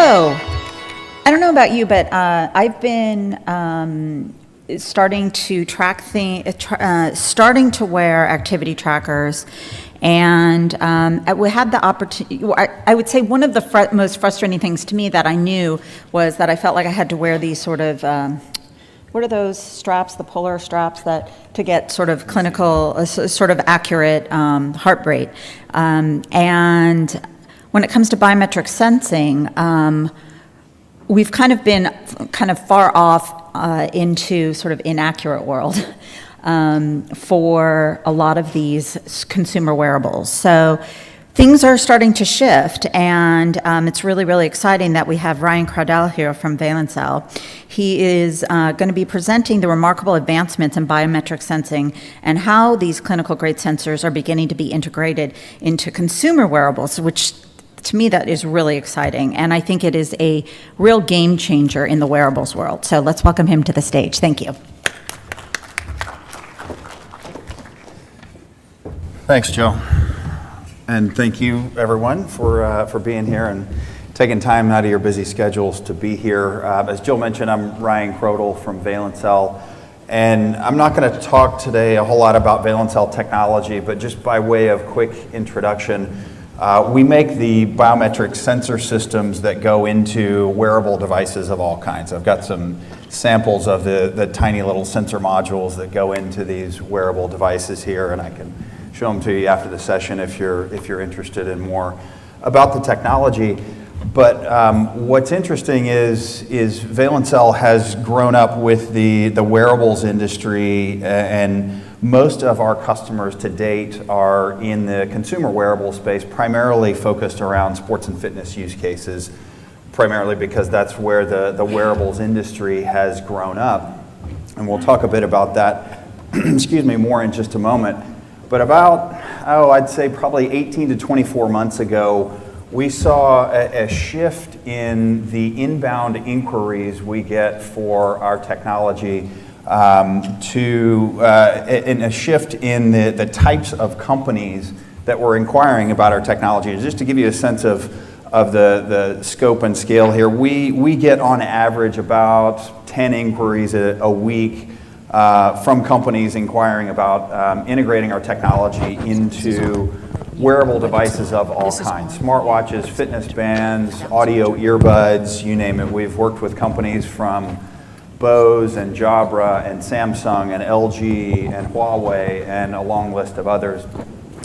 So, I don't know about you, but I've been starting to track starting to wear activity trackers, and we had the opportunity. I would say one of the most frustrating things to me that I knew was that I felt like I had to wear these sort of what are those straps, the polar straps that to get sort of clinical, sort of accurate heart rate, and when it comes to biometric sensing, we've kind of been far off into sort of inaccurate world for a lot of these consumer wearables. So things are starting to shift, and it's really, really exciting that we have Ryan Crowell here from Valencell. He is going to be presenting the remarkable advancements in biometric sensing and how these clinical grade sensors are beginning to be integrated into consumer wearables, which to me, that is really exciting, and I think it is a real game changer in the wearables world. So let's welcome him to the stage. Thank you. Thanks, Jill. And thank you, everyone, for being here and taking time out of your busy schedules to be here. As Jill mentioned, I'm Ryan Crowell from Valencell, and I'm not going to talk today a whole lot about Valencell technology, but just by way of quick introduction, we make the biometric sensor systems that go into wearable devices of all kinds. I've got some samples of the tiny little sensor modules that go into these wearable devices here, and I can show them to you after the session if you're interested in more about the technology. But what's interesting is Valencell has grown up with the wearables industry, and most of our customers to date are in the consumer wearable space, primarily focused around sports and fitness use cases, primarily because that's where the wearables industry has grown up. And we'll talk a bit about that, excuse me, more in just a moment. But about, I'd say probably 18 to 24 months ago, we saw a shift in the inbound inquiries we get for our technology, in a shift in the types of companies that were inquiring about our technology. Just to give you a sense of the scope and scale here, we get on average about 10 inquiries a week from companies inquiring about integrating our technology into wearable devices of all kinds. Smartwatches, fitness bands, audio earbuds, you name it. We've worked with companies from Bose and Jabra and Samsung and LG and Huawei and a long list of others.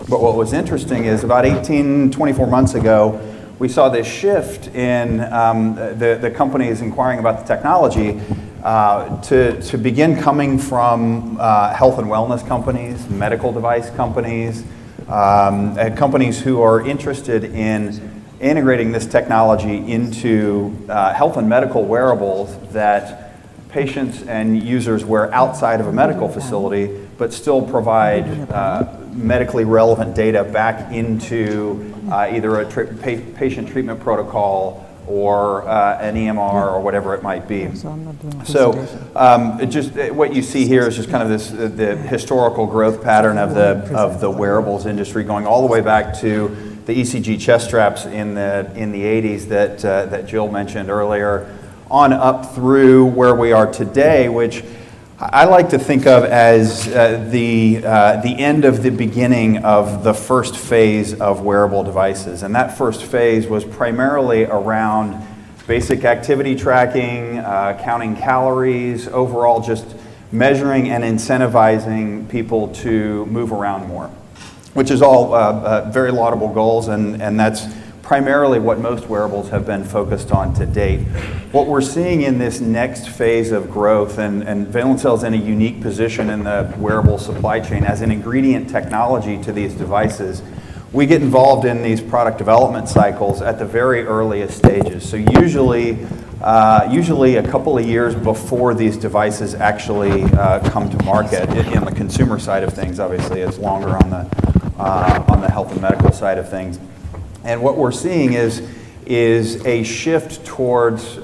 But what was interesting is about 24 months ago, we saw this shift in the companies inquiring about the technology to begin coming from health and wellness companies, medical device companies, companies who are interested in integrating this technology into health and medical wearables that patients and users wear outside of a medical facility, but still provide medically relevant data back into either a patient treatment protocol or an EMR or whatever it might be. So just what you see here is just kind of the historical growth pattern of the wearables industry, going all the way back to the ECG chest straps in the 80s that Jill mentioned earlier, on up through where we are today, which I like to think of as the end of the beginning of the first phase of wearable devices. And that first phase was primarily around basic activity tracking, counting calories, overall just measuring and incentivizing people to move around more, which is all very laudable goals, and that's primarily what most wearables have been focused on to date. What we're seeing in this next phase of growth, and Valencell is in a unique position in the wearable supply chain as an ingredient technology to these devices. We get involved in these product development cycles at the very earliest stages. So usually a couple of years before these devices actually come to market. In the consumer side of things, obviously, it's longer on the health and medical side of things. And what we're seeing is a shift towards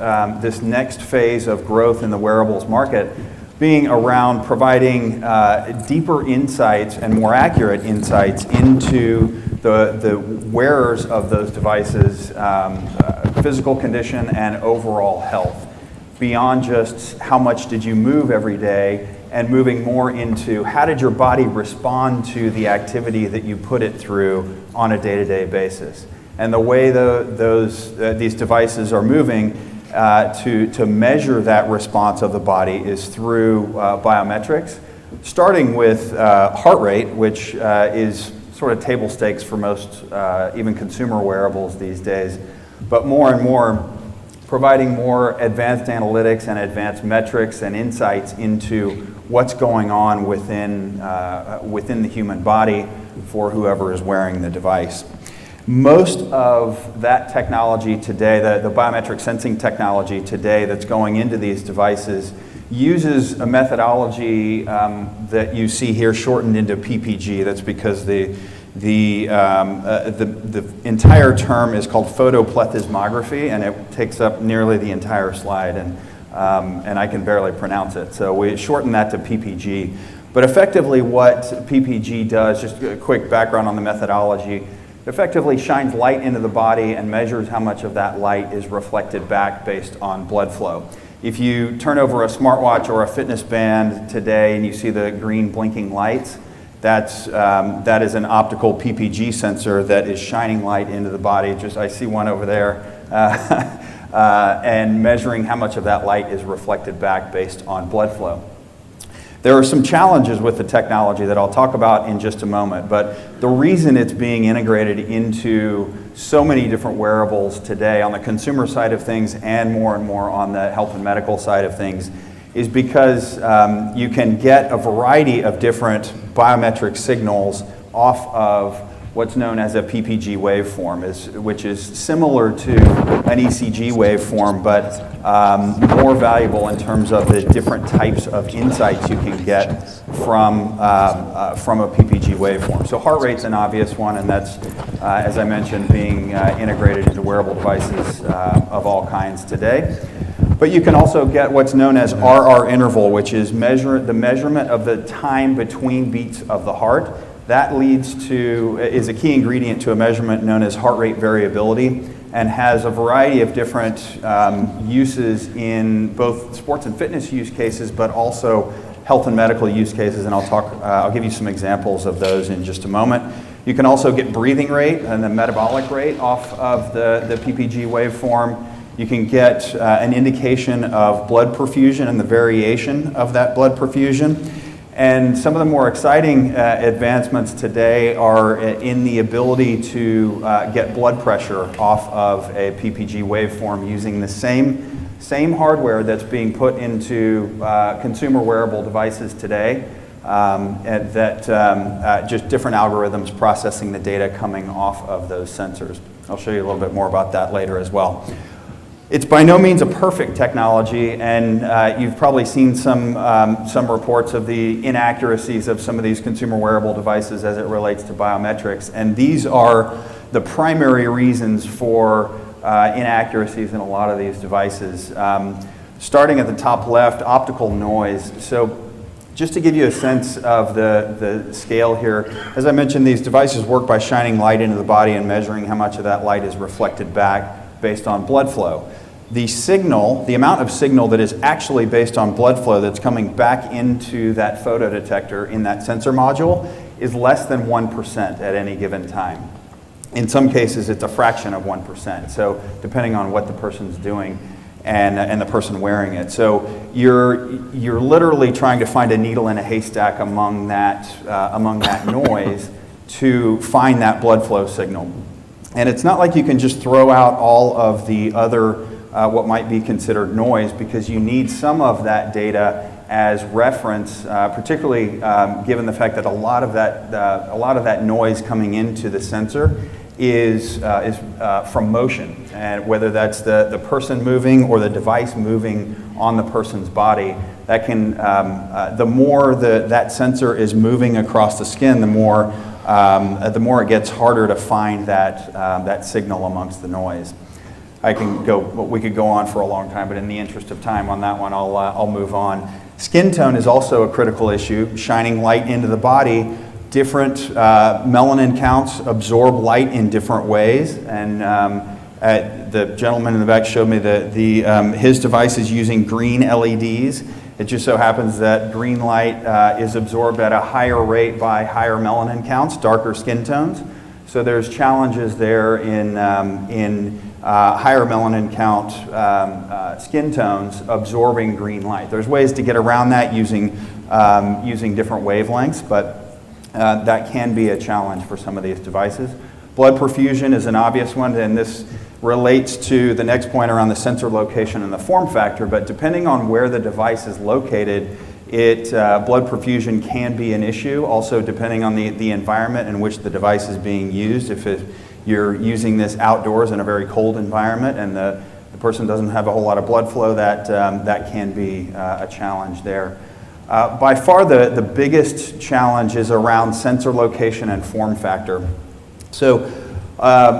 this next phase of growth in the wearables market being around providing deeper insights and more accurate insights into the wearers of those devices' physical condition and overall health, beyond just how much did you move every day, and moving more into how did your body respond to the activity that you put it through on a day-to-day basis. And the way these devices are moving to measure that response of the body is through biometrics, starting with heart rate, which is sort of table stakes for most even consumer wearables these days, but more and more providing more advanced analytics and advanced metrics and insights into what's going on within the human body for whoever is wearing the device. Most of that technology today, the biometric sensing technology today that's going into these devices, uses a methodology that you see here shortened into PPG. That's because the entire term is called photoplethysmography, and it takes up nearly the entire slide, and I can barely pronounce it. So we shorten that to PPG. But effectively what PPG does, just a quick background on the methodology, effectively shines light into the body and measures how much of that light is reflected back based on blood flow. If you turn over a smartwatch or a fitness band today and you see the green blinking lights, that is an optical PPG sensor that is shining light into the body. I see one over there, and measuring how much of that light is reflected back based on blood flow. There are some challenges with the technology that I'll talk about in just a moment, but the reason it's being integrated into so many different wearables today on the consumer side of things and more on the health and medical side of things is because you can get a variety of different biometric signals off of what's known as a PPG waveform, which is similar to an ECG waveform, but more valuable in terms of the different types of insights you can get from a PPG waveform. So heart rate's an obvious one, and that's, as I mentioned, being integrated into wearable devices of all kinds today. But you can also get what's known as RR interval, which is the measurement of the time between beats of the heart. That is a key ingredient to a measurement known as heart rate variability, and has a variety of different uses in both sports and fitness use cases, but also health and medical use cases, and I'll give you some examples of those in just a moment. You can also get breathing rate and the metabolic rate off of the PPG waveform. You can get an indication of blood perfusion and the variation of that blood perfusion. And some of the more exciting advancements today are in the ability to get blood pressure off of a PPG waveform using the same hardware that's being put into consumer wearable devices today, and just different algorithms processing the data coming off of those sensors. I'll show you a little bit more about that later as well. It's by no means a perfect technology, and you've probably seen some reports of the inaccuracies of some of these consumer wearable devices as it relates to biometrics, and these are the primary reasons for inaccuracies in a lot of these devices. Starting at the top left, optical noise. So just to give you a sense of the scale here, as I mentioned, these devices work by shining light into the body and measuring how much of that light is reflected back based on blood flow. The amount of signal that is actually based on blood flow that's coming back into that photodetector in that sensor module is less than 1% at any given time. In some cases, it's a fraction of 1%, so depending on what the person's doing and the person wearing it. So you're literally trying to find a needle in a haystack among that noise to find that blood flow signal. And it's not like you can just throw out all of the other what might be considered noise, because you need some of that data as reference, particularly given the fact that a lot of that noise coming into the sensor is from motion, and whether that's the person moving or the device moving on the person's body. That can the more that sensor is moving across the skin, the more it gets harder to find that signal amongst the noise. We could go on for a long time, but in the interest of time on that one, I'll move on. Skin tone is also a critical issue, shining light into the body. Different melanin counts absorb light in different ways, and the gentleman in the back showed me that his device is using green LEDs. It just so happens that green light is absorbed at a higher rate by higher melanin counts, darker skin tones. So there's challenges there in higher melanin count skin tones absorbing green light. There's ways to get around that using different wavelengths, but that can be a challenge for some of these devices. Blood perfusion is an obvious one, and this relates to the next point around the sensor location and the form factor, but depending on where the device is located, blood perfusion can be an issue. Also, depending on the environment in which the device is being used. If you're using this outdoors in a very cold environment and the person doesn't have a whole lot of blood flow, that can be a challenge there. By far the biggest challenge is around sensor location and form factor. So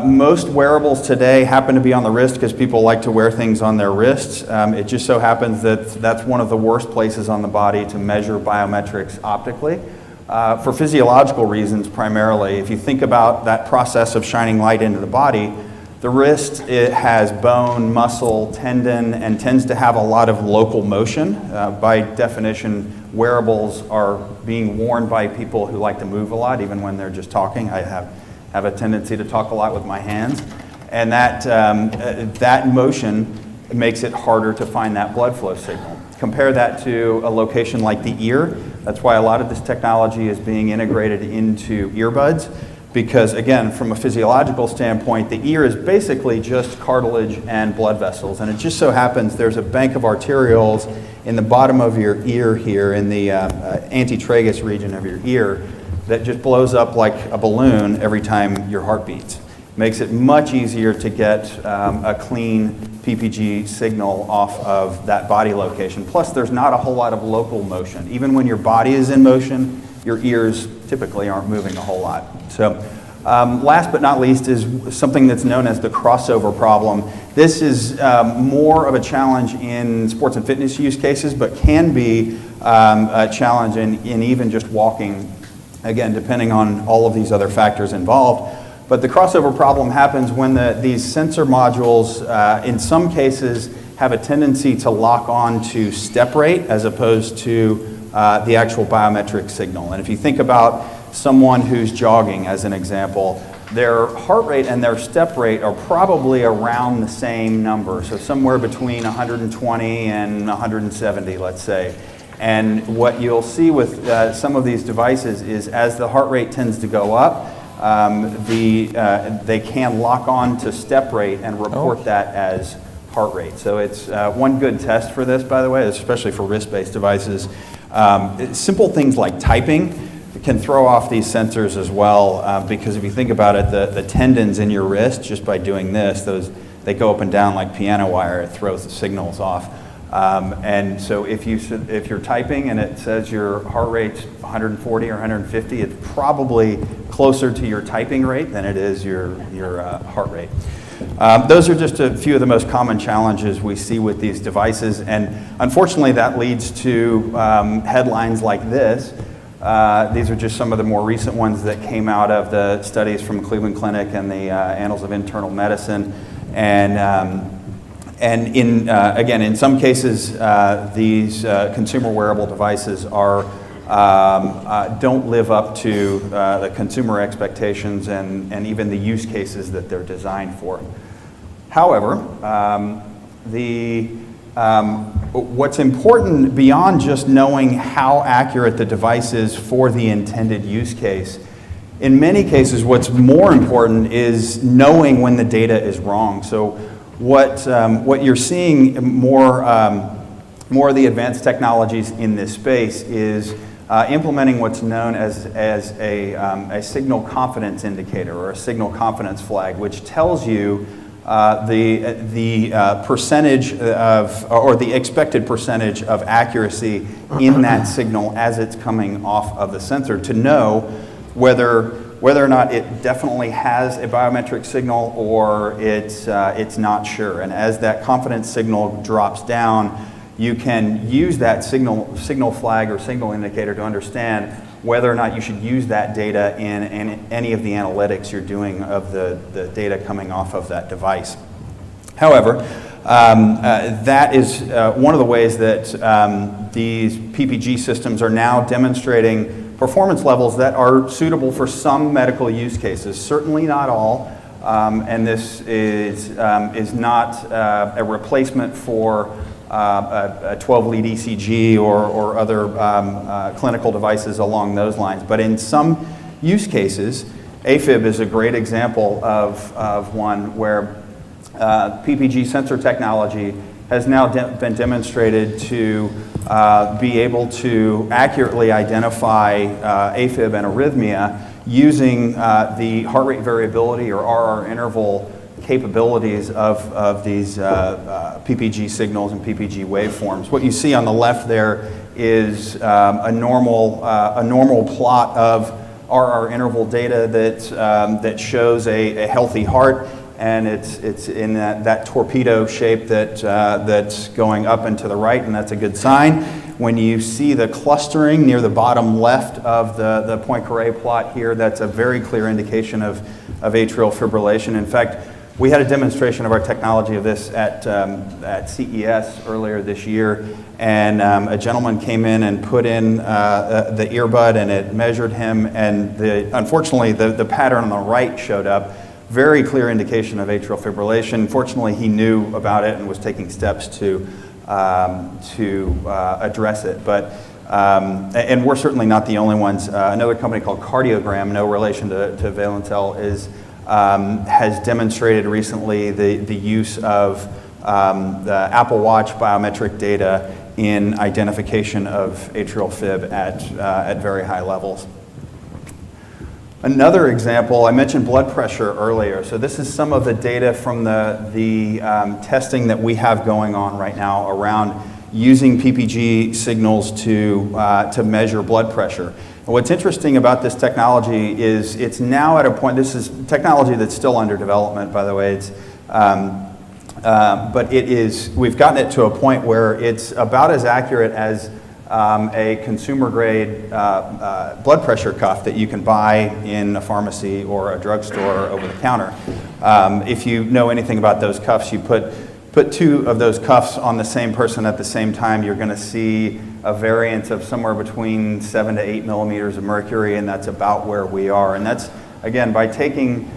most wearables today happen to be on the wrist because people like to wear things on their wrists. It just so happens that that's one of the worst places on the body to measure biometrics optically. For physiological reasons primarily, if you think about that process of shining light into the body, the wrist, it has bone, muscle, tendon, and tends to have a lot of local motion. By definition, wearables are being worn by people who like to move a lot, even when they're just talking. I have a tendency to talk a lot with my hands, and that motion makes it harder to find that blood flow signal. Compare that to a location like the ear. That's why a lot of this technology is being integrated into earbuds, because again, from a physiological standpoint, the ear is basically just cartilage and blood vessels, and it just so happens there's a bank of arterioles in the bottom of your ear here, in the antitragus region of your ear, that just blows up like a balloon every time your heart beats. Makes it much easier to get a clean PPG signal off of that body location. Plus, there's not a whole lot of local motion. Even when your body is in motion, your ears typically aren't moving a whole lot. So, last but not least is something that's known as the crossover problem. This is more of a challenge in sports and fitness use cases, but can be a challenge in even just walking, again, depending on all of these other factors involved. But the crossover problem happens when these sensor modules, in some cases, have a tendency to lock on to step rate as opposed to the actual biometric signal. And if you think about someone who's jogging, as an example, their heart rate and their step rate are probably around the same number, so somewhere between 120 and 170, let's say. And what you'll see with some of these devices is as the heart rate tends to go up, they can lock on to step rate and report that as heart rate. So it's one good test for this, by the way, especially for wrist-based devices. Simple things like typing can throw off these sensors as well, because if you think about it, the tendons in your wrist, just by doing this, they go up and down like piano wire. It throws the signals off. And so if you're typing and it says your heart rate's 140 or 150, it's probably closer to your typing rate than it is your heart rate. Those are just a few of the most common challenges we see with these devices, and unfortunately that leads to headlines like this. These are just some of the more recent ones that came out of the studies from Cleveland Clinic and the Annals of Internal Medicine, and again, in some cases, these consumer wearable devices don't live up to the consumer expectations and even the use cases that they're designed for. However, what's important beyond just knowing how accurate the device is for the intended use case, in many cases, what's more important is knowing when the data is wrong. So what you're seeing more of the advanced technologies in this space is implementing what's known as a signal confidence indicator or a signal confidence flag, which tells you the percentage of, or the expected percentage of accuracy in that signal as it's coming off of the sensor, to know whether or not it definitely has a biometric signal or it's not sure. And as that confidence signal drops down, you can use that signal flag or signal indicator to understand whether or not you should use that data in any of the analytics you're doing of the data coming off of that device. However, that is one of the ways that these PPG systems are now demonstrating performance levels that are suitable for some medical use cases, certainly not all, and this is not a replacement for a 12-lead ECG or other clinical devices along those lines. But in some use cases, AFib is a great example of one where PPG sensor technology has now been demonstrated to be able to accurately identify AFib and arrhythmia using the heart rate variability or RR interval capabilities of these PPG signals and PPG waveforms. What you see on the left there is a normal plot of RR interval data that shows a healthy heart, and it's in that torpedo shape that's going up and to the right, and that's a good sign. When you see the clustering near the bottom left of the Poincaré plot here, that's a very clear indication of atrial fibrillation. In fact, we had a demonstration of our technology of this at CES earlier this year, and a gentleman came in and put in the earbud, and it measured him, and unfortunately the pattern on the right showed up. Very clear indication of atrial fibrillation. Fortunately, he knew about it and was taking steps to address it. But and we're certainly not the only ones. Another company called Cardiogram, no relation to Valentel, has demonstrated recently the use of the Apple Watch biometric data in identification of atrial fib at very high levels. Another example, I mentioned blood pressure earlier. So this is some of the data from the testing that we have going on right now around using PPG signals to measure blood pressure. And what's interesting about this technology is it's now at a point, this is technology that's still under development, by the way. But we've gotten it to a point where it's about as accurate as a consumer-grade blood pressure cuff that you can buy in a pharmacy or a drugstore over the counter. If you know anything about those cuffs, you put two of those cuffs on the same person at the same time, you're going to see a variance of somewhere between 7 to 8 millimeters of mercury, and that's about where we are. And that's, again, by taking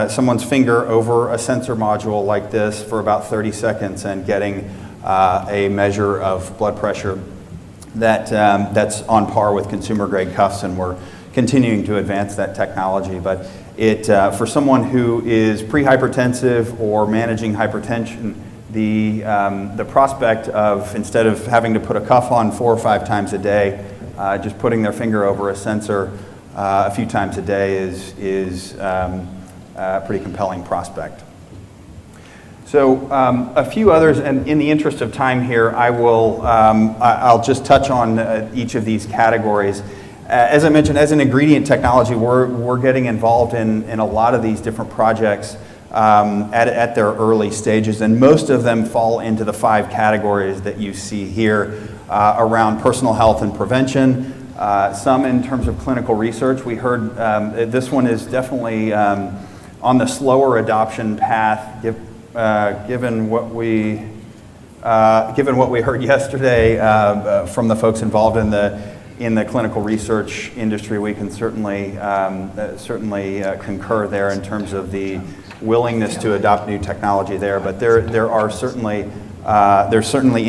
someone's finger over a sensor module like this for about 30 seconds and getting a measure of blood pressure that's on par with consumer-grade cuffs, and we're continuing to advance that technology. But for someone who is pre-hypertensive or managing hypertension, the prospect of, instead of having to put a cuff on 4 or 5 times a day, just putting their finger over a sensor a few times a day is a pretty compelling prospect. So a few others, and in the interest of time here, I'll just touch on each of these categories. As I mentioned, as an ingredient technology, we're getting involved in a lot of these different projects at their early stages, and most of them fall into the 5 categories that you see here around personal health and prevention. Some in terms of clinical research. We heard this one is definitely on the slower adoption path, given what we heard yesterday from the folks involved in the clinical research industry. We can certainly concur there in terms of the willingness to adopt new technology there. But there's certainly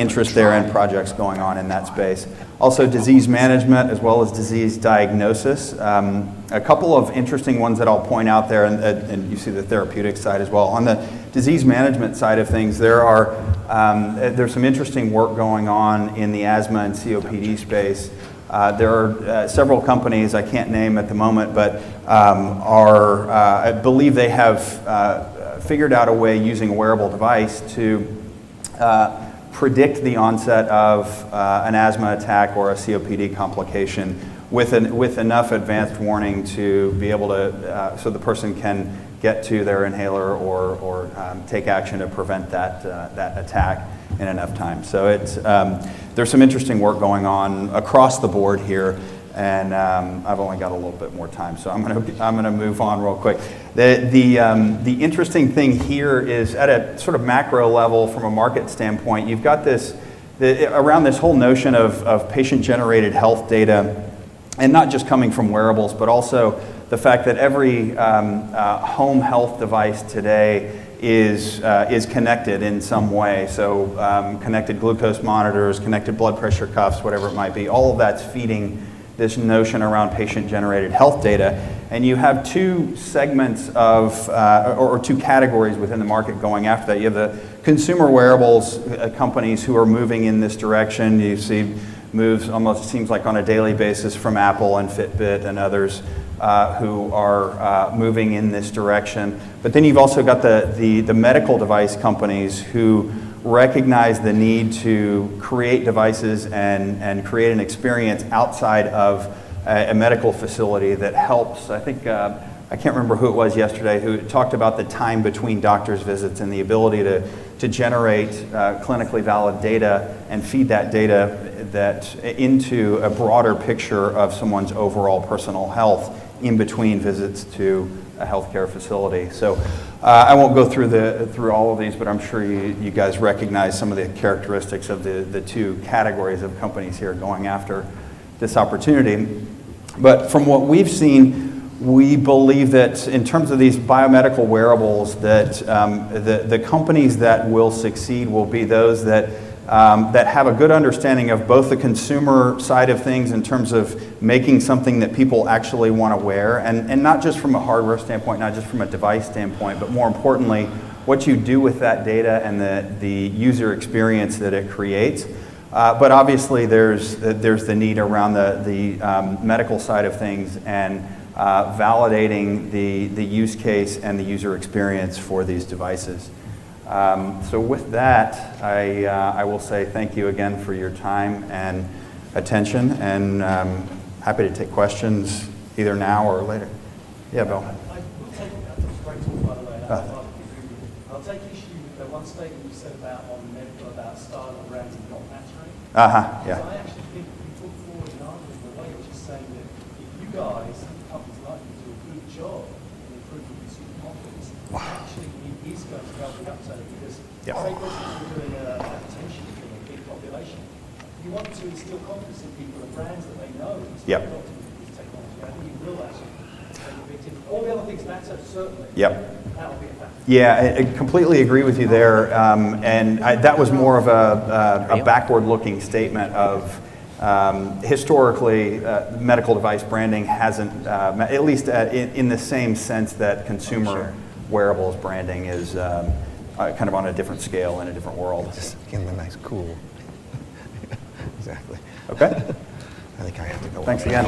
interest there and projects going on in that space. Also, disease management as well as disease diagnosis. A couple of interesting ones that I'll point out there, and you see the therapeutic side as well. On the disease management side of things, there's some interesting work going on in the asthma and COPD space. There are several companies I can't name at the moment, but I believe they have figured out a way using a wearable device to predict the onset of an asthma attack or a COPD complication with enough advanced warning to be able to, so the person can get to their inhaler or take action to prevent that attack. in enough time. So it's, there's some interesting work going on across the board here, and I've only got a little bit more time, so I'm gonna move on real quick. The interesting thing here is at a sort of macro level from a market standpoint, you've got this, around this whole notion of patient-generated health data, and not just coming from wearables, but also the fact that every home health device today is connected in some way. So connected glucose monitors, connected blood pressure cuffs, whatever it might be, all of that's feeding this notion around patient-generated health data. And you have two segments of, or two categories within the market going after that. You have the consumer wearables companies who are moving in this direction. You see moves almost, seems like on a daily basis, from Apple and Fitbit and others who are moving in this direction. But then you've also got the medical device companies who recognize the need to create devices and create an experience outside of a medical facility that helps. I think, I can't remember who it was yesterday who talked about the time between doctor's visits and the ability to generate clinically valid data and feed that data into a broader picture of someone's overall personal health in between visits to a healthcare facility. So I won't go through all of these, but I'm sure you guys recognize some of the characteristics of the two categories of companies here going after this opportunity. But from what we've seen, we believe that in terms of these biomedical wearables, that the companies that will succeed will be those that have a good understanding of both the consumer side of things in terms of making something that people actually want to wear, and not just from a hardware standpoint, not just from a device standpoint, but more importantly, what you do with that data and the user experience that it creates. But obviously there's the need around the medical side of things and validating the use case and the user experience for these devices. So with that, I will say thank you again for your time and attention, and happy to take questions either now or later. Yeah, Bill. I will take that. That was great talk, by the way. I'll take issue with the one statement you said about on medical about style and branding not mattering. Yeah. So I actually think you put forward an argument in a way which is saying that if you guys, companies like you, do a good job in improving consumer confidence, actually it is going to help the uptake, because say for instance you're doing attention to a big population, you want to instill confidence in people and brands that they know instead of adopting this technology. I think it will actually make a big difference. All the other things matter, certainly. That will be a factor. Yeah, I completely agree with you there, and that was more of a backward-looking statement of historically medical device branding hasn't, at least in the same sense that consumer wearables branding is kind of on a different scale in a different world. Just give them a nice cool. Exactly. Okay. I think I have to go. Thanks again.